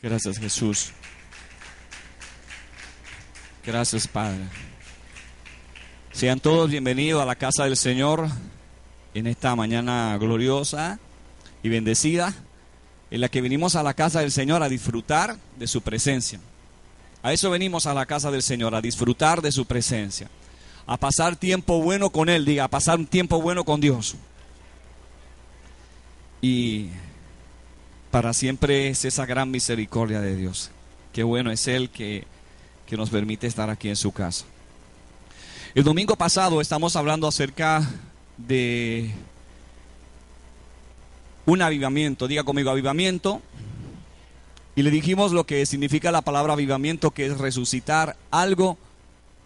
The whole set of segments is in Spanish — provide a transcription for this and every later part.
Gracias, Jesús. Gracias, Padre. Sean todos bienvenidos a la casa del Señor en esta mañana gloriosa y bendecida, en la que venimos a la casa del Señor a disfrutar de su presencia. A eso venimos a la casa del Señor, a disfrutar de su presencia, a pasar tiempo bueno con Él, diga, a pasar un tiempo bueno con Dios. Y para siempre es esa gran misericordia de Dios. Qué bueno es Él que nos permite estar aquí en su casa. El domingo pasado estamos hablando acerca de un avivamiento. Diga conmigo, avivamiento. Y le dijimos lo que significa la palabra avivamiento, que es resucitar algo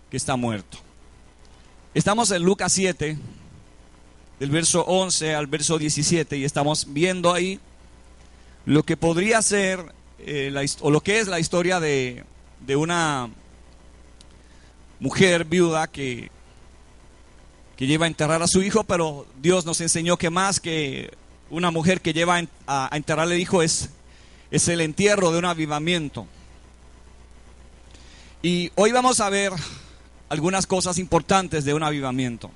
que está muerto. Estamos en Lucas 7, del verso 11 al verso 17, y estamos viendo ahí lo que podría ser, o lo que es la historia de una mujer viuda que lleva a enterrar a su hijo, pero Dios nos enseñó que más que una mujer que lleva a enterrarle al hijo es el entierro de un avivamiento. Y hoy vamos a ver algunas cosas importantes de un avivamiento.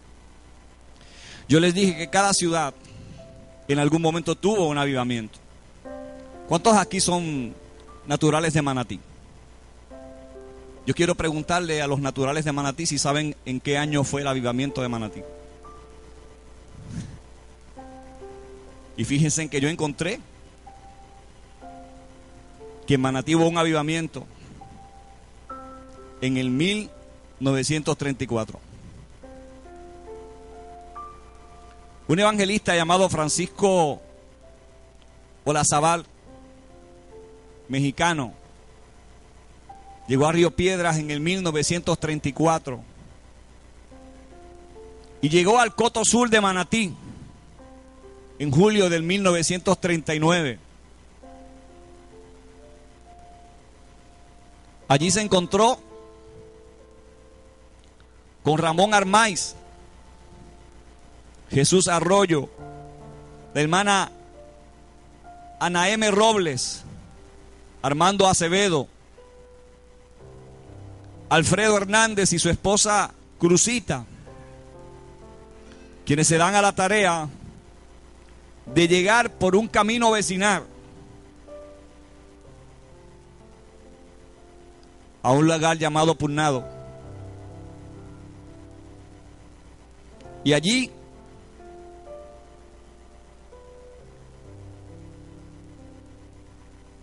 Yo les dije que cada ciudad en algún momento tuvo un avivamiento. ¿Cuántos aquí son naturales de Manatí? Yo quiero preguntarle a los naturales de Manatí si saben en qué año fue el avivamiento de Manatí. Y fíjense en que yo encontré que en Manatí hubo un avivamiento en el 1934. Un evangelista llamado Francisco Olazabal, mexicano, llegó a Río Piedras en el 1934 y llegó al Coto Sur de Manatí en julio del 1939. Allí se encontró con Ramón Armáiz, Jesús Arroyo, la hermana Ana M. Robles, Armando Acevedo, Alfredo Hernández y su esposa Cruzita, quienes se dan a la tarea de llegar por un camino vecinal a un lugar llamado Purnado. Y allí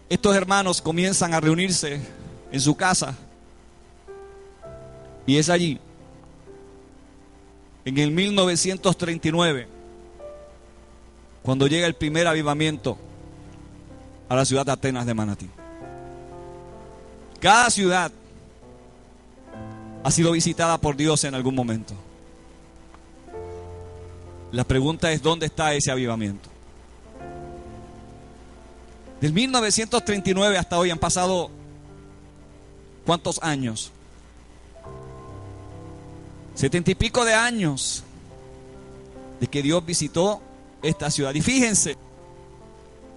estos hermanos comienzan a reunirse en su casa. Y es allí, en el 1939, cuando llega el primer avivamiento a la ciudad de Atenas de Manatí. Cada ciudad ha sido visitada por Dios en algún momento. La pregunta es, ¿dónde está ese avivamiento? Del 1939 hasta hoy han pasado ¿cuántos años? 70 y pico de años de que Dios visitó esta ciudad. Y fíjense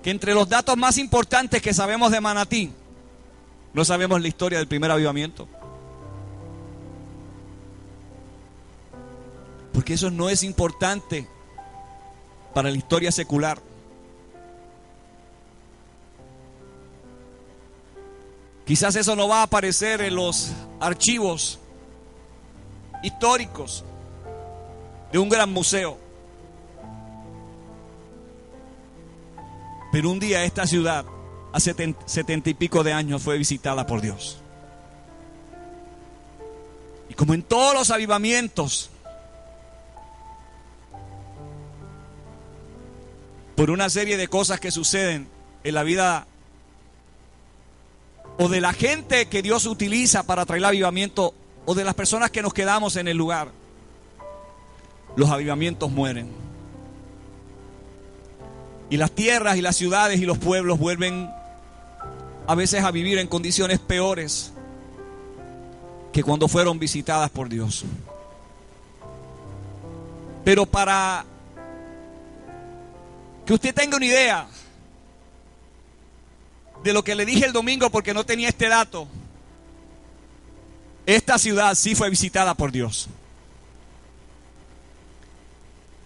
que entre los datos más importantes que sabemos de Manatí, no sabemos la historia del primer avivamiento. Porque eso no es importante para la historia secular. Quizás eso no va a aparecer en los archivos históricos de un gran museo. Pero un día esta ciudad, hace 70 y pico de años, fue visitada por Dios. Y como en todos los avivamientos, por una serie de cosas que suceden en la vida o de la gente que Dios utiliza para traer el avivamiento, o de las personas que nos quedamos en el lugar, los avivamientos mueren. Y las tierras y las ciudades y los pueblos vuelven a veces a vivir en condiciones peores que cuando fueron visitadas por Dios. Pero para que usted tenga una idea de lo que le dije el domingo porque no tenía este dato. Esta ciudad sí fue visitada por Dios.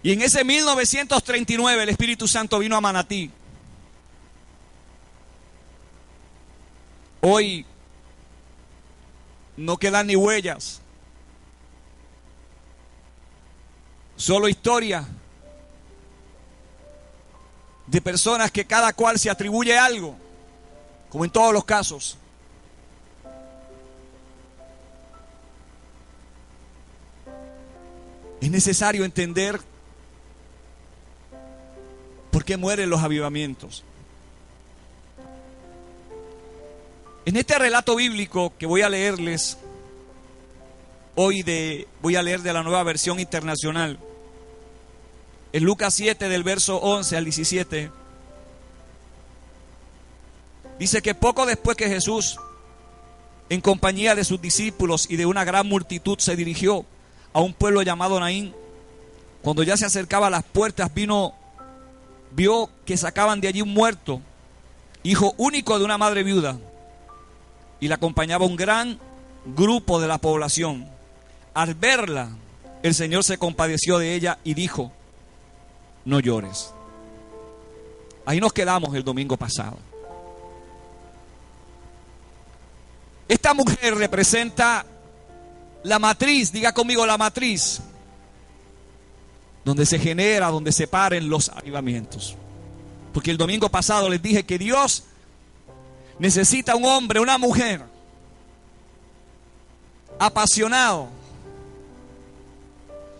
Y en ese 1939 el Espíritu Santo vino a Manatí. Hoy no quedan ni huellas, solo historia de personas que cada cual se atribuye algo, como en todos los casos. Es necesario entender por qué mueren los avivamientos. En este relato bíblico que voy a leerles hoy, voy a leer de la Nueva Versión Internacional, en Lucas 7 del verso 11 al 17, dice que poco después que Jesús, en compañía de sus discípulos y de una gran multitud, se dirigió a un pueblo llamado Naín, cuando ya se acercaba a las puertas, vio que sacaban de allí un muerto, hijo único de una madre viuda, y le acompañaba un gran grupo de la población. Al verla, el Señor se compadeció de ella y dijo: no llores. Ahí nos quedamos el domingo pasado. Esta mujer representa la matriz, diga conmigo, la matriz, donde se genera, donde se paren los avivamientos. Porque el domingo pasado les dije que Dios necesita un hombre, una mujer apasionado,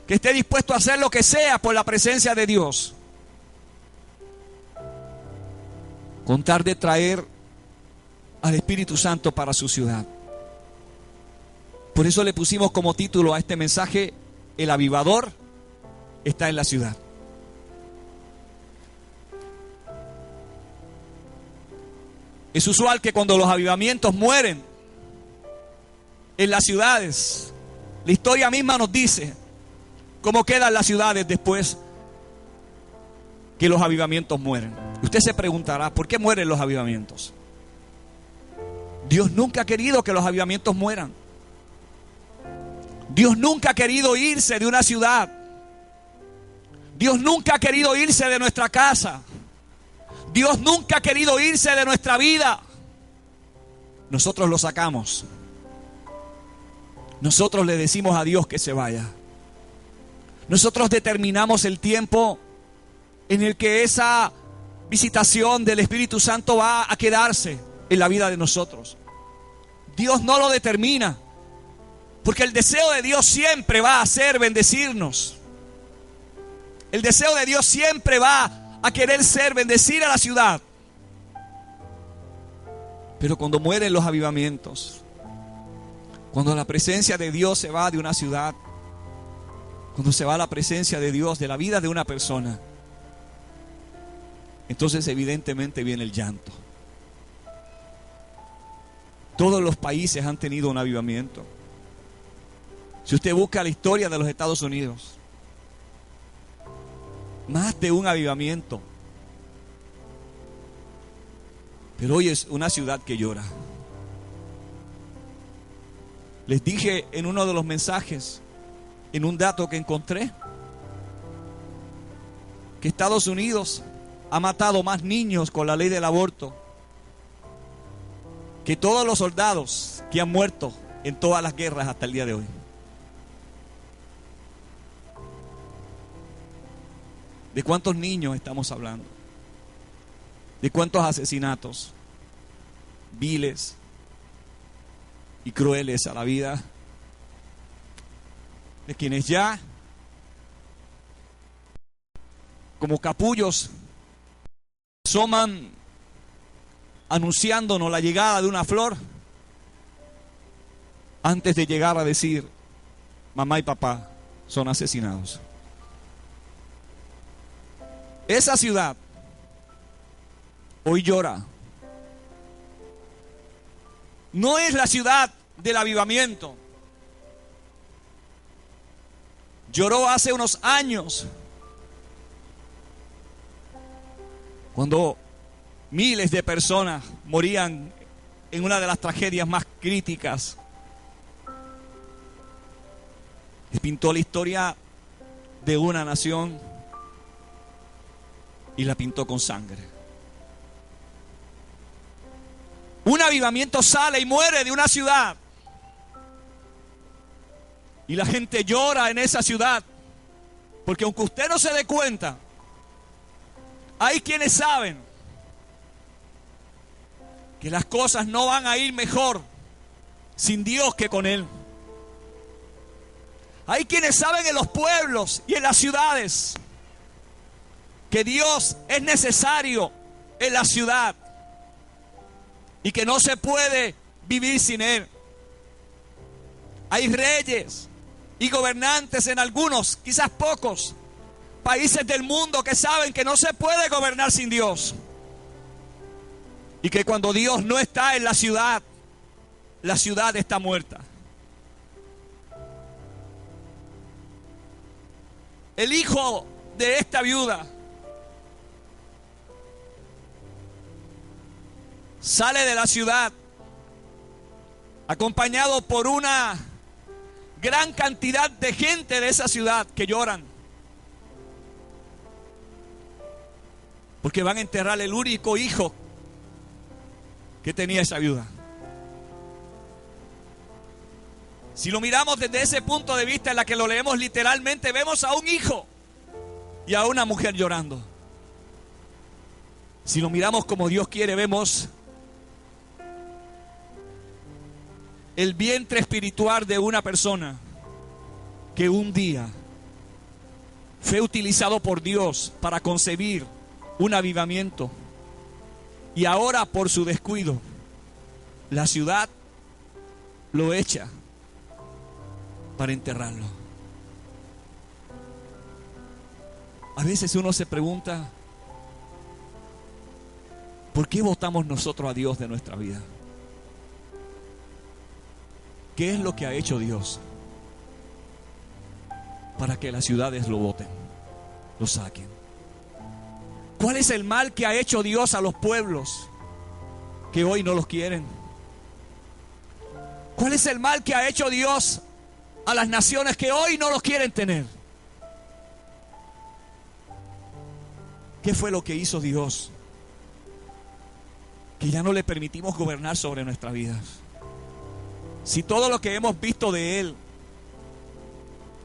que esté dispuesto a hacer lo que sea por la presencia de Dios, con tal de traer al Espíritu Santo para su ciudad. Por eso le pusimos como título a este mensaje: el avivador está en la ciudad. Es usual que cuando los avivamientos mueren en las ciudades, la historia misma nos dice cómo quedan las ciudades después que los avivamientos mueren. Usted se preguntará, ¿por qué mueren los avivamientos? Dios nunca ha querido que los avivamientos mueran. Dios nunca ha querido irse de una ciudad. Dios nunca ha querido irse de nuestra casa. Dios nunca ha querido irse de nuestra vida. Nosotros lo sacamos. Nosotros le decimos a Dios que se vaya. Nosotros determinamos el tiempo en el que esa visitación del Espíritu Santo va a quedarse en la vida de nosotros. Dios no lo determina, porque el deseo de Dios siempre va a ser bendecirnos. El deseo de Dios siempre va a querer ser bendecir a la ciudad. Pero cuando mueren los avivamientos, cuando la presencia de Dios se va de una ciudad, cuando se va la presencia de Dios de la vida de una persona, entonces evidentemente viene el llanto. Todos los países han tenido un avivamiento. Si usted busca la historia de los Estados Unidos, más de un avivamiento. Pero hoy es una ciudad que llora. Les dije en uno de los mensajes, en un dato que encontré, que Estados Unidos ha matado más niños con la ley del aborto que todos los soldados que han muerto en todas las guerras hasta el día de hoy. ¿De cuántos niños estamos hablando? ¿De cuántos asesinatos viles y crueles a la vida de quienes ya, como capullos, asoman anunciándonos la llegada de una flor antes de llegar a decir mamá y papá son asesinados? Esa ciudad hoy llora. No es la ciudad del avivamiento. Lloró hace unos años cuando Miles de personas morían en una de las tragedias más críticas. Y pintó la historia de una nación y la pintó con sangre. Un avivamiento sale y muere de una ciudad. Y la gente llora en esa ciudad. Porque aunque usted no se dé cuenta, hay quienes saben que las cosas no van a ir mejor sin Dios que con Él. Hay quienes saben en los pueblos y en las ciudades que Dios es necesario en la ciudad y que no se puede vivir sin Él. Hay reyes y gobernantes en algunos, quizás pocos, países del mundo que saben que no se puede gobernar sin Dios. Y que cuando Dios no está en la ciudad está muerta. El hijo de esta viuda sale de la ciudad acompañado por una gran cantidad de gente de esa ciudad que lloran porque van a enterrar el único hijo que tenía esa viuda. Si lo miramos desde ese punto de vista en la que lo leemos literalmente, vemos a un hijo y a una mujer llorando. Si lo miramos como Dios quiere, vemos el vientre espiritual de una persona que un día fue utilizado por Dios para concebir un avivamiento. Y ahora, por su descuido, la ciudad lo echa para enterrarlo. A veces uno se pregunta, ¿por qué votamos nosotros a Dios de nuestra vida? ¿Qué es lo que ha hecho Dios para que las ciudades lo voten, lo saquen? ¿Cuál es el mal que ha hecho Dios a los pueblos que hoy no los quieren? ¿Cuál es el mal que ha hecho Dios a las naciones que hoy no los quieren tener? ¿Qué fue lo que hizo Dios? Que ya no le permitimos gobernar sobre nuestras vidas. Si todo lo que hemos visto de Él,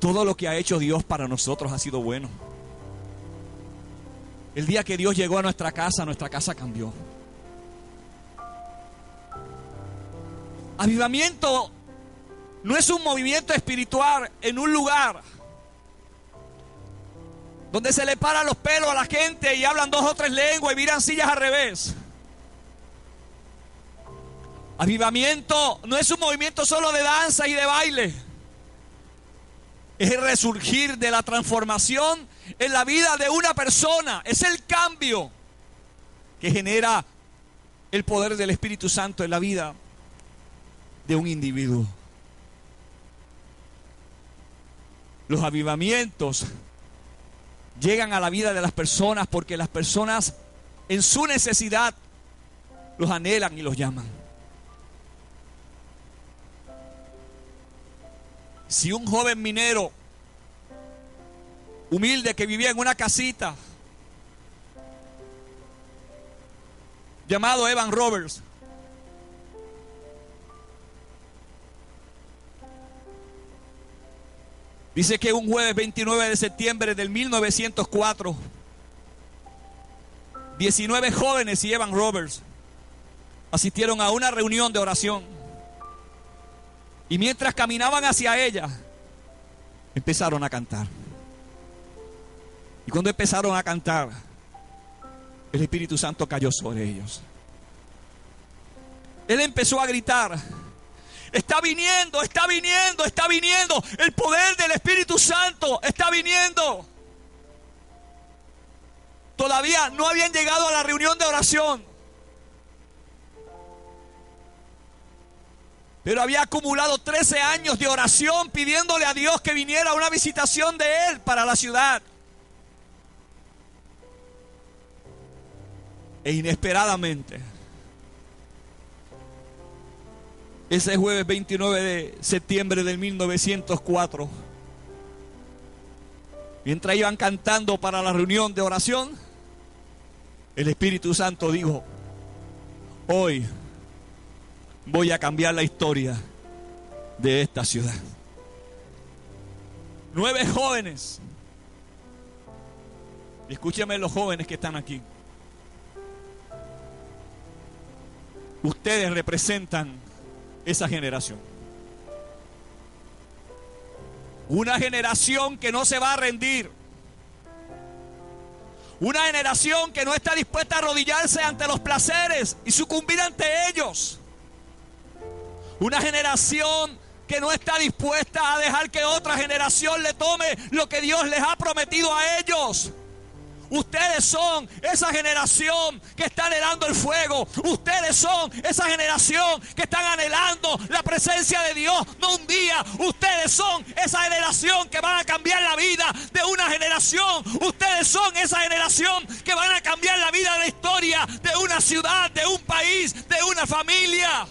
todo lo que ha hecho Dios para nosotros ha sido bueno. El día que Dios llegó a nuestra casa cambió. Avivamiento no es un movimiento espiritual en un lugar donde se le paran los pelos a la gente y hablan 2 o 3 lenguas y miran sillas al revés. Avivamiento no es un movimiento solo de danza y de baile. Es el resurgir de la transformación en la vida de una persona. Es el cambio que genera el poder del Espíritu Santo en la vida de un individuo. Los avivamientos llegan a la vida de las personas porque las personas en su necesidad los anhelan y los llaman. Si un joven minero humilde que vivía en una casita llamado Evan Roberts dice que un jueves 29 de septiembre del 1904 19 jóvenes y Evan Roberts asistieron a una reunión de oración. Y mientras caminaban hacia ella, empezaron a cantar. Y cuando empezaron a cantar, el Espíritu Santo cayó sobre ellos. Él empezó a gritar: está viniendo, está viniendo, está viniendo. El poder del Espíritu Santo está viniendo. Todavía no habían llegado a la reunión de oración, pero había acumulado 13 años de oración pidiéndole a Dios que viniera una visitación de Él para la ciudad. E inesperadamente, ese jueves 29 de septiembre del 1904, mientras iban cantando para la reunión de oración, el Espíritu Santo dijo: hoy voy a cambiar la historia de esta ciudad. 9 jóvenes. Y escúchenme los jóvenes que están aquí. Ustedes representan esa generación. Una generación que no se va a rendir. Una generación que no está dispuesta a arrodillarse ante los placeres y sucumbir ante ellos. Una generación que no está dispuesta a dejar que otra generación le tome lo que Dios les ha prometido a ellos. Ustedes son esa generación que está anhelando el fuego. Ustedes son esa generación que están anhelando la presencia de Dios, no un día. Ustedes son esa generación que van a cambiar la vida de una generación. Ustedes son esa generación que van a cambiar la vida de la historia de una ciudad, de un país, de una familia.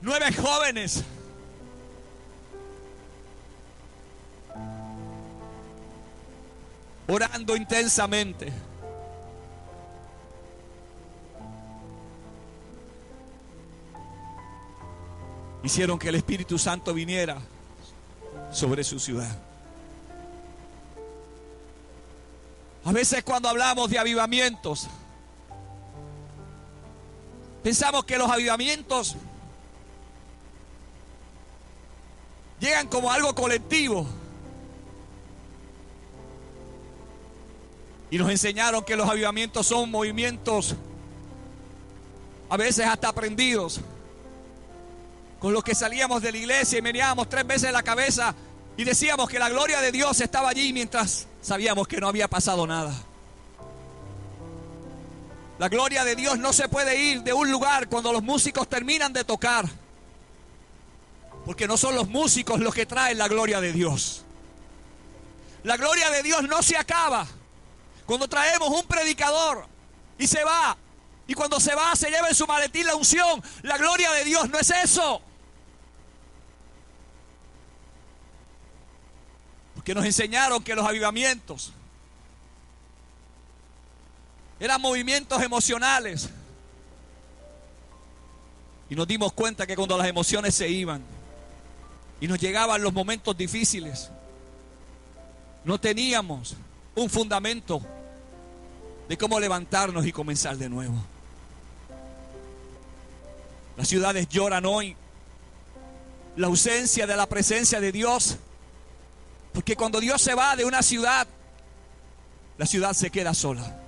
Nueve jóvenes orando intensamente. Hicieron que el Espíritu Santo viniera sobre su ciudad. A veces cuando hablamos de avivamientos, pensamos que los avivamientos llegan como algo colectivo. Y nos enseñaron que los avivamientos son movimientos a veces hasta aprendidos, con los que salíamos de la iglesia y meneábamos 3 veces la cabeza y decíamos que la gloria de Dios estaba allí mientras sabíamos que no había pasado nada. La gloria de Dios no se puede ir de un lugar cuando los músicos terminan de tocar, porque no son los músicos los que traen la gloria de Dios. La gloria de Dios no se acaba cuando traemos un predicador y se va, y cuando se va se lleva en su maletín la unción. La gloria de Dios no es eso. Porque nos enseñaron que los avivamientos eran movimientos emocionales. Y nos dimos cuenta que cuando las emociones se iban y nos llegaban los momentos difíciles, no teníamos un fundamento de cómo levantarnos y comenzar de nuevo. Las ciudades lloran hoy la ausencia de la presencia de Dios, porque cuando Dios se va de una ciudad, la ciudad se queda sola.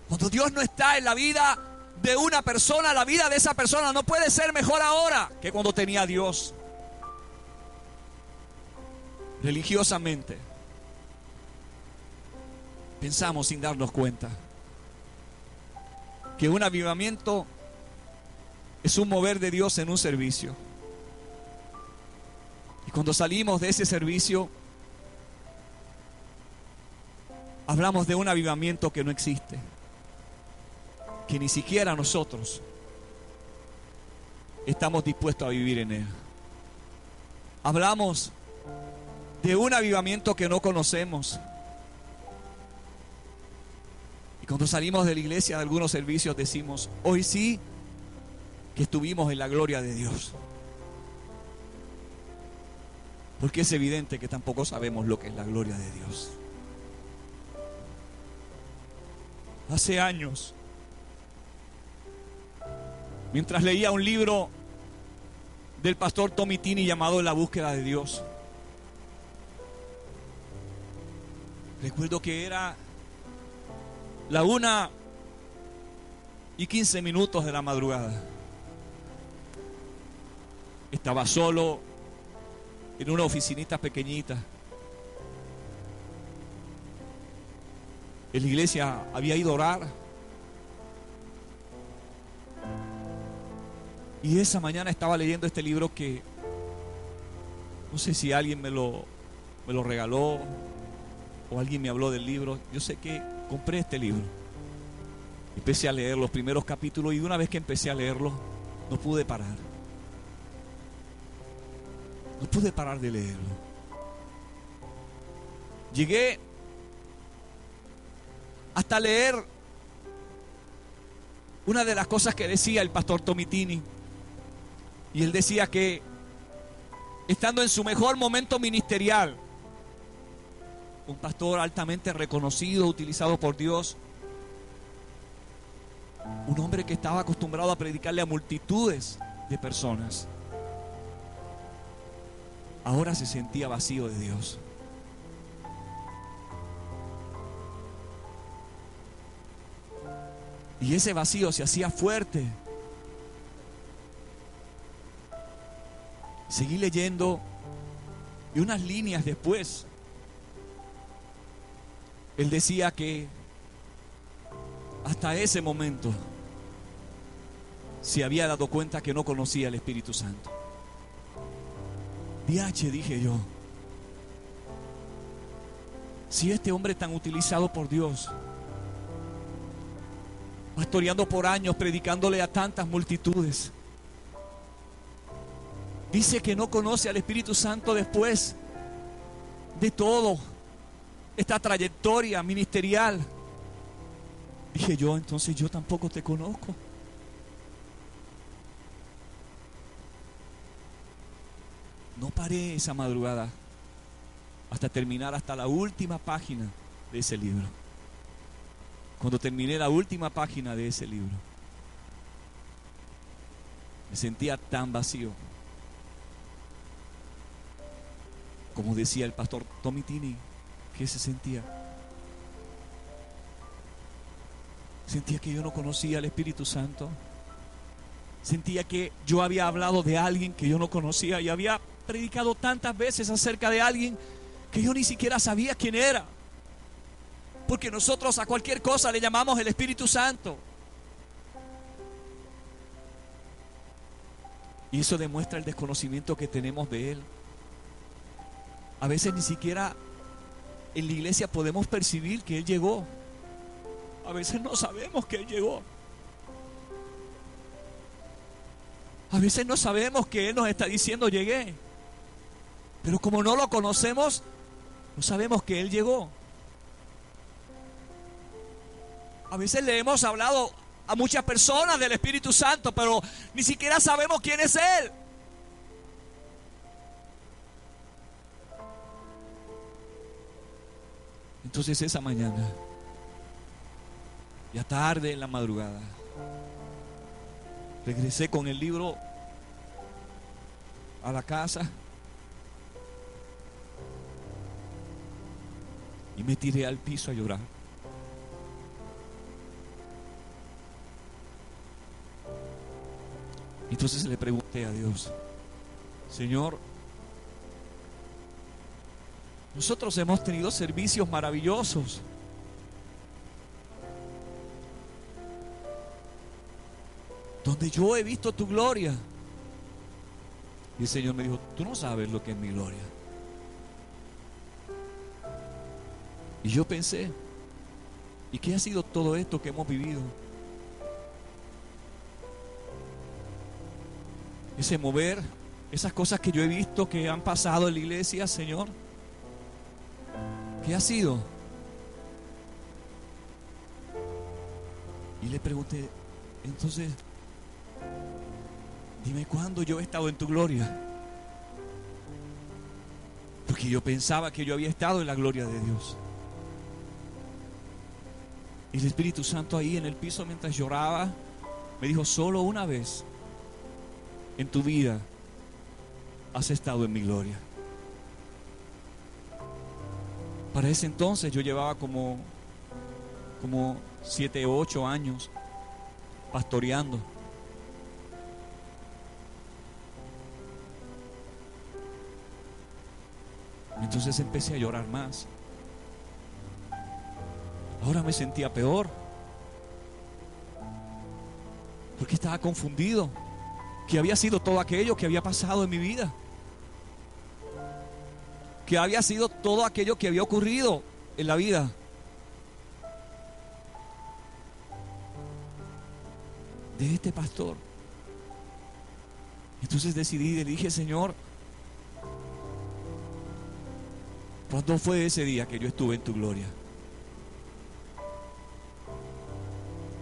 Cuando Dios no está en la vida de una persona, la vida de esa persona no puede ser mejor ahora que cuando tenía a Dios. Religiosamente pensamos sin darnos cuenta que un avivamiento es un mover de Dios en un servicio. Y cuando salimos de ese servicio, hablamos de un avivamiento que no existe, que ni siquiera nosotros estamos dispuestos a vivir en él. Hablamos de un avivamiento que no conocemos. Y cuando salimos de la iglesia de algunos servicios decimos: hoy sí que estuvimos en la gloria de Dios. Porque es evidente que tampoco sabemos lo que es la gloria de Dios. Hace años, mientras leía un libro del pastor Tommy Tini llamado La búsqueda de Dios, recuerdo que era la 1:15 de la madrugada. Estaba solo en una oficinita pequeñita. En la iglesia había ido a orar. Y esa mañana estaba leyendo este libro que no sé si alguien me lo me lo regaló o alguien me habló del libro. Yo sé que compré este libro. Empecé a leer los primeros capítulos y una vez que empecé a leerlo, no pude parar. No pude parar de leerlo. Llegué hasta leer una de las cosas que decía el pastor Tomitini. Y él decía que estando en su mejor momento ministerial, un pastor altamente reconocido, utilizado por Dios, un hombre que estaba acostumbrado a predicarle a multitudes de personas, ahora se sentía vacío de Dios. Y ese vacío se hacía fuerte. Seguí leyendo y unas líneas después, él decía que hasta ese momento se había dado cuenta que no conocía al Espíritu Santo. DH, dije yo, si este hombre tan utilizado por Dios, pastoreando por años, predicándole a tantas multitudes, dice que no conoce al Espíritu Santo después de todo esta trayectoria ministerial. Dije yo, entonces yo tampoco te conozco. No paré esa madrugada hasta terminar hasta la última página de ese libro. Cuando terminé la última página de ese libro, me sentía tan vacío. Como decía el pastor Tomitini, que se sentía. Sentía que yo no conocía al Espíritu Santo. Sentía que yo había hablado de alguien que yo no conocía y había predicado tantas veces acerca de alguien que yo ni siquiera sabía quién era. Porque nosotros a cualquier cosa le llamamos el Espíritu Santo. Y eso demuestra el desconocimiento que tenemos de Él. A veces ni siquiera en la iglesia podemos percibir que Él llegó. A veces no sabemos que Él llegó. A veces no sabemos que Él nos está diciendo llegué. Pero como no lo conocemos, no sabemos que Él llegó. A veces le hemos hablado a muchas personas del Espíritu Santo, pero ni siquiera sabemos quién es Él. Entonces esa mañana, ya tarde en la madrugada, regresé con el libro a la casa y me tiré al piso a llorar. Entonces le pregunté a Dios, Señor, nosotros hemos tenido servicios maravillosos, donde yo he visto tu gloria. Y el Señor me dijo, tú no sabes lo que es mi gloria. Y yo pensé, ¿y qué ha sido todo esto que hemos vivido? Ese mover, esas cosas que yo he visto que han pasado en la iglesia, Señor, ¿qué ha sido? Y le pregunté, entonces, dime cuándo yo he estado en tu gloria. Porque yo pensaba que yo había estado en la gloria de Dios. Y el Espíritu Santo ahí en el piso mientras lloraba me dijo, solo una vez en tu vida has estado en mi gloria. Para ese entonces yo llevaba como 7 o 8 años pastoreando. Entonces empecé a llorar más. Ahora me sentía peor, porque estaba confundido, que había sido todo aquello que había pasado en mi vida. que había sido todo aquello que había ocurrido en la vida. De este pastor. Entonces decidí, le dije, Señor, ¿cuándo fue ese día que yo estuve en tu gloria?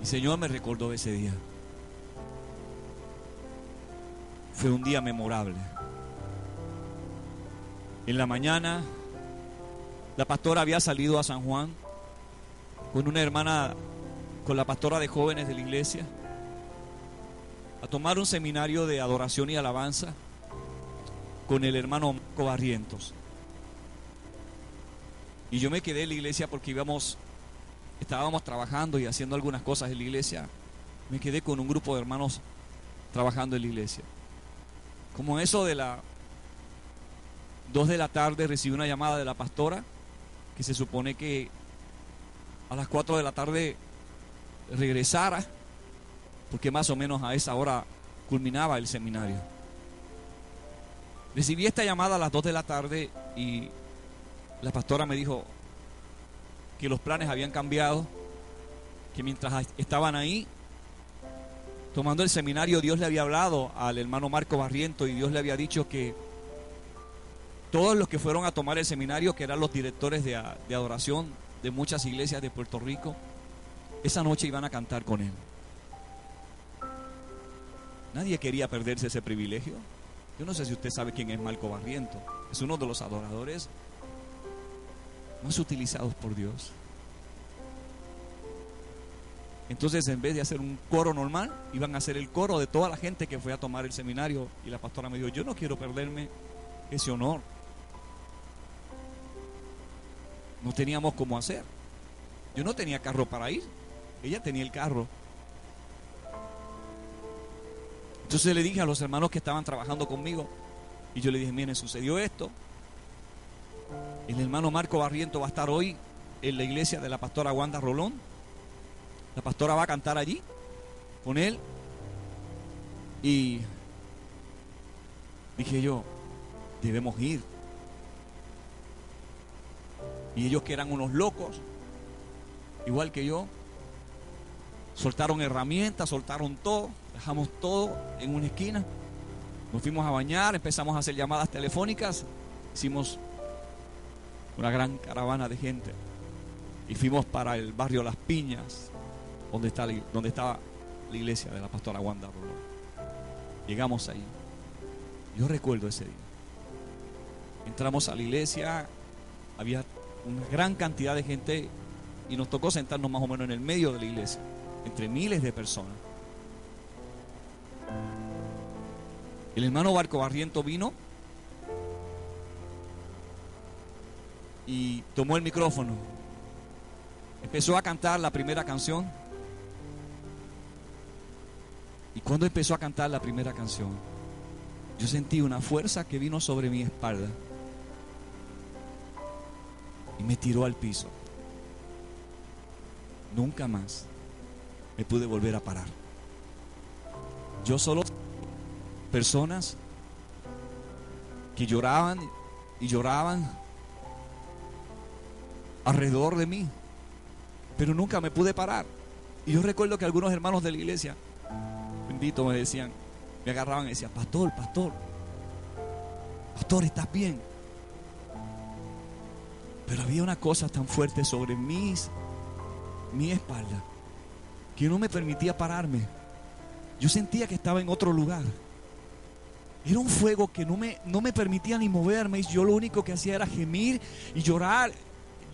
Y Señor me recordó ese día. Fue un día memorable. En la mañana, la pastora había salido a San Juan con una hermana, con la pastora de jóvenes de la iglesia, a tomar un seminario de adoración y alabanza con el hermano Marco Barrientos. Y yo me quedé en la iglesia porque estábamos trabajando y haciendo algunas cosas en la iglesia. Me quedé con un grupo de hermanos trabajando en la iglesia. Como eso de las 2 de la tarde recibí una llamada de la pastora, que se supone que a las 4 de la tarde regresara, porque más o menos a esa hora culminaba el seminario. Recibí esta llamada a las 2 de la tarde y la pastora me dijo que los planes habían cambiado, que mientras estaban ahí tomando el seminario, Dios le había hablado al hermano Marco Barriento y Dios le había dicho que todos los que fueron a tomar el seminario, que eran los directores de adoración de muchas iglesias de Puerto Rico, esa noche iban a cantar con él. Nadie quería perderse ese privilegio. Yo no sé si usted sabe quién es Marco Barriento. Es uno de los adoradores más utilizados por Dios. Entonces, en vez de hacer un coro normal, iban a hacer el coro de toda la gente que fue a tomar el seminario. Y la pastora me dijo, yo no quiero perderme ese honor. No teníamos cómo hacer. Yo no tenía carro para ir. Ella tenía el carro. Entonces le dije a los hermanos que estaban trabajando conmigo, y yo le dije, miren, sucedió esto. El hermano Marco Barriento va a estar hoy en la iglesia de la pastora Wanda Rolón. La pastora va a cantar allí con él. Y dije yo, debemos ir. Y ellos, que eran unos locos, igual que yo, soltaron herramientas, soltaron todo, dejamos todo en una esquina, nos fuimos a bañar, empezamos a hacer llamadas telefónicas, hicimos una gran caravana de gente y fuimos para el barrio Las Piñas, donde estaba la iglesia de la pastora Wanda Rolón. Llegamos ahí. Yo recuerdo ese día. Entramos a la iglesia, había una gran cantidad de gente y nos tocó sentarnos más o menos en el medio de la iglesia, entre miles de personas. El hermano Marco Barriento vino y tomó el micrófono. Empezó a cantar la primera canción. Y cuando empezó a cantar la primera canción, yo sentí una fuerza que vino sobre mi espalda y me tiró al piso. Nunca más me pude volver a parar. Yo solo personas que lloraban y lloraban alrededor de mí, pero nunca me pude parar. Y yo recuerdo que algunos hermanos de la iglesia, bendito, me decían, me agarraban y decían, pastor, ¿estás bien? Pero había una cosa tan fuerte sobre mi espalda que no me permitía pararme. Yo sentía que estaba en otro lugar. Era un fuego que no me permitía ni moverme, y yo lo único que hacía era gemir y llorar.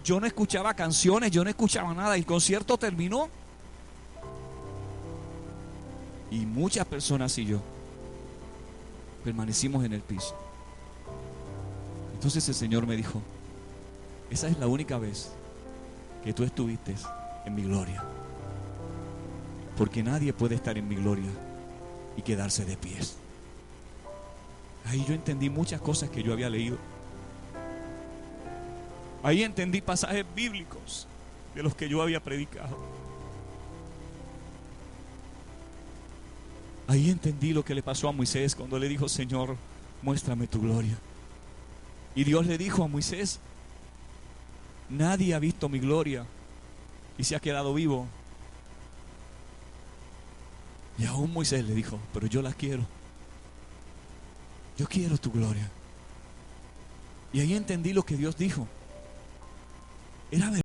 Yo no escuchaba canciones, yo no escuchaba nada. El concierto terminó y muchas personas y yo permanecimos en el piso. Entonces el Señor me dijo, esa es la única vez que tú estuviste en mi gloria, porque nadie puede estar en mi gloria y quedarse de pies. Ahí yo entendí muchas cosas que yo había leído. Ahí entendí pasajes bíblicos de los que yo había predicado. Ahí entendí lo que le pasó a Moisés cuando le dijo, Señor, muéstrame tu gloria. Y Dios le dijo a Moisés: nadie ha visto mi gloria y se ha quedado vivo. Y aún Moisés le dijo: pero yo la quiero. Yo quiero tu gloria. Y ahí entendí lo que Dios dijo. Era verdad.